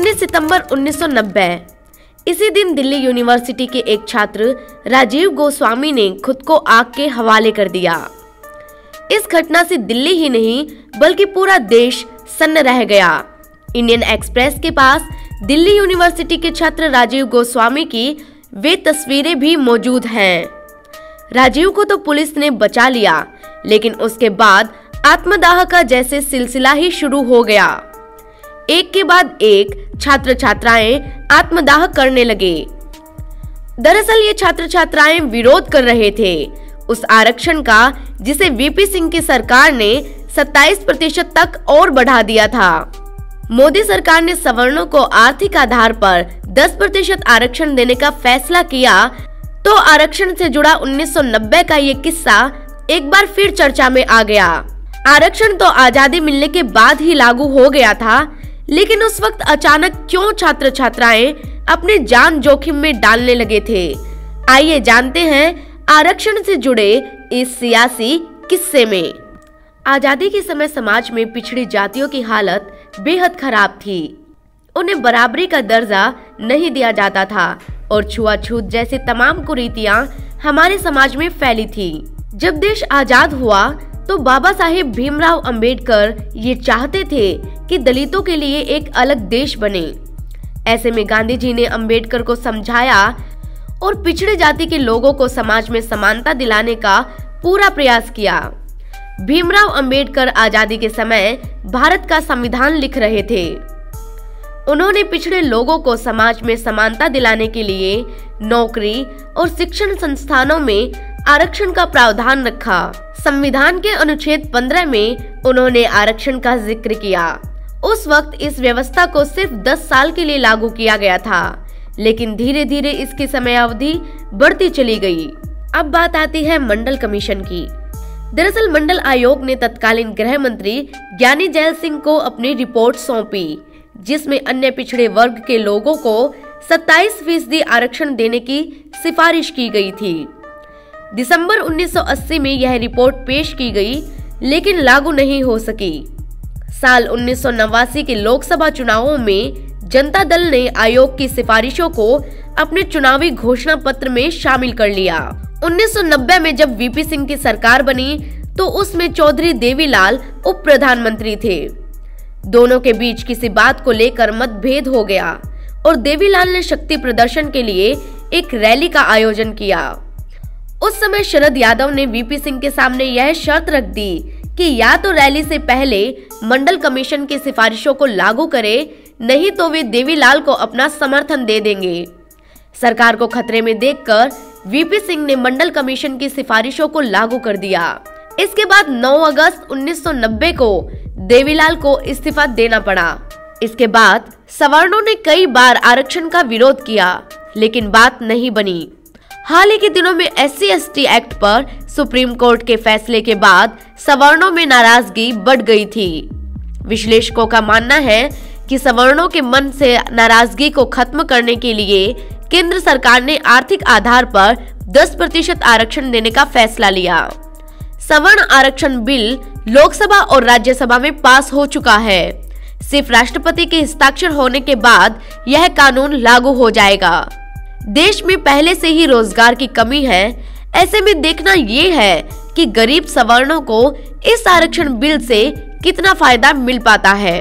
19 सितंबर 1990 इसी दिन दिल्ली यूनिवर्सिटी के एक छात्र राजीव गोस्वामी ने खुद को आग के हवाले कर दिया। इस घटना से दिल्ली ही नहीं बल्कि पूरा देश सन्न रह गया। इंडियन एक्सप्रेस के पास दिल्ली यूनिवर्सिटी के छात्र राजीव गोस्वामी की वे तस्वीरें भी मौजूद हैं। राजीव को तो पुलिस ने बचा लिया, लेकिन उसके बाद आत्मदाह का जैसे सिलसिला ही शुरू हो गया। एक के बाद एक छात्र छात्राएं आत्मदाह करने लगे। दरअसल ये छात्र छात्राएं विरोध कर रहे थे उस आरक्षण का जिसे वीपी सिंह की सरकार ने 27% तक और बढ़ा दिया था। मोदी सरकार ने सवर्णों को आर्थिक आधार पर 10% आरक्षण देने का फैसला किया, तो आरक्षण से जुड़ा 1990 का ये किस्सा एक बार फिर चर्चा में आ गया। आरक्षण तो आजादी मिलने के बाद ही लागू हो गया था, लेकिन उस वक्त अचानक क्यों छात्र छात्राएं अपने जान जोखिम में डालने लगे थे। आइए जानते हैं आरक्षण से जुड़े इस सियासी किस्से में। आजादी के समय समाज में पिछड़ी जातियों की हालत बेहद खराब थी। उन्हें बराबरी का दर्जा नहीं दिया जाता था और छुआछूत जैसी तमाम कुरीतियां हमारे समाज में फैली थी। जब देश आजाद हुआ तो बाबा साहेब भीमराव अंबेडकर ये चाहते थे कि दलितों के लिए एक अलग देश बने। ऐसे में गांधी जी ने अंबेडकर को समझाया और पिछड़े जाति के लोगों को समाज में समानता दिलाने का पूरा प्रयास किया। भीमराव अंबेडकर आजादी के समय भारत का संविधान लिख रहे थे। उन्होंने पिछड़े लोगों को समाज में समानता दिलाने के लिए नौकरी और शिक्षण संस्थानों में आरक्षण का प्रावधान रखा। संविधान के अनुच्छेद 15 में उन्होंने आरक्षण का जिक्र किया। उस वक्त इस व्यवस्था को सिर्फ 10 साल के लिए लागू किया गया था, लेकिन धीरे धीरे इसकी समय अवधि बढ़ती चली गई। अब बात आती है मंडल कमीशन की। दरअसल मंडल आयोग ने तत्कालीन गृह मंत्री ज्ञानी जैल सिंह को अपनी रिपोर्ट सौंपी, जिसमें अन्य पिछड़े वर्ग के लोगों को 27% आरक्षण देने की सिफारिश की गई थी। दिसंबर 1980 में यह रिपोर्ट पेश की गई, लेकिन लागू नहीं हो सकी। साल 1989 के लोकसभा चुनावों में जनता दल ने आयोग की सिफारिशों को अपने चुनावी घोषणा पत्र में शामिल कर लिया। 1990 में जब वीपी सिंह की सरकार बनी तो उसमें चौधरी देवीलाल उप प्रधानमंत्री थे। दोनों के बीच किसी बात को लेकर मतभेद हो गया और देवीलाल ने शक्ति प्रदर्शन के लिए एक रैली का आयोजन किया। उस समय शरद यादव ने वीपी सिंह के सामने यह शर्त रख दी कि या तो रैली से पहले मंडल कमीशन की सिफारिशों को लागू करे, नहीं तो वे देवीलाल को अपना समर्थन दे देंगे। सरकार को खतरे में देखकर वीपी सिंह ने मंडल कमीशन की सिफारिशों को लागू कर दिया। इसके बाद 9 अगस्त 1990 को देवीलाल को इस्तीफा देना पड़ा। इसके बाद सवर्णों ने कई बार आरक्षण का विरोध किया, लेकिन बात नहीं बनी। हाल ही के दिनों में SC/ST एक्ट पर सुप्रीम कोर्ट के फैसले के बाद सवर्णों में नाराजगी बढ़ गई थी। विश्लेषकों का मानना है कि सवर्णों के मन से नाराजगी को खत्म करने के लिए केंद्र सरकार ने आर्थिक आधार पर 10% आरक्षण देने का फैसला लिया। सवर्ण आरक्षण बिल लोकसभा और राज्यसभा में पास हो चुका है। सिर्फ राष्ट्रपति के हस्ताक्षर होने के बाद यह कानून लागू हो जाएगा। देश में पहले से ही रोजगार की कमी है, ऐसे में देखना ये है कि गरीब सवर्णों को इस आरक्षण बिल से कितना फायदा मिल पाता है।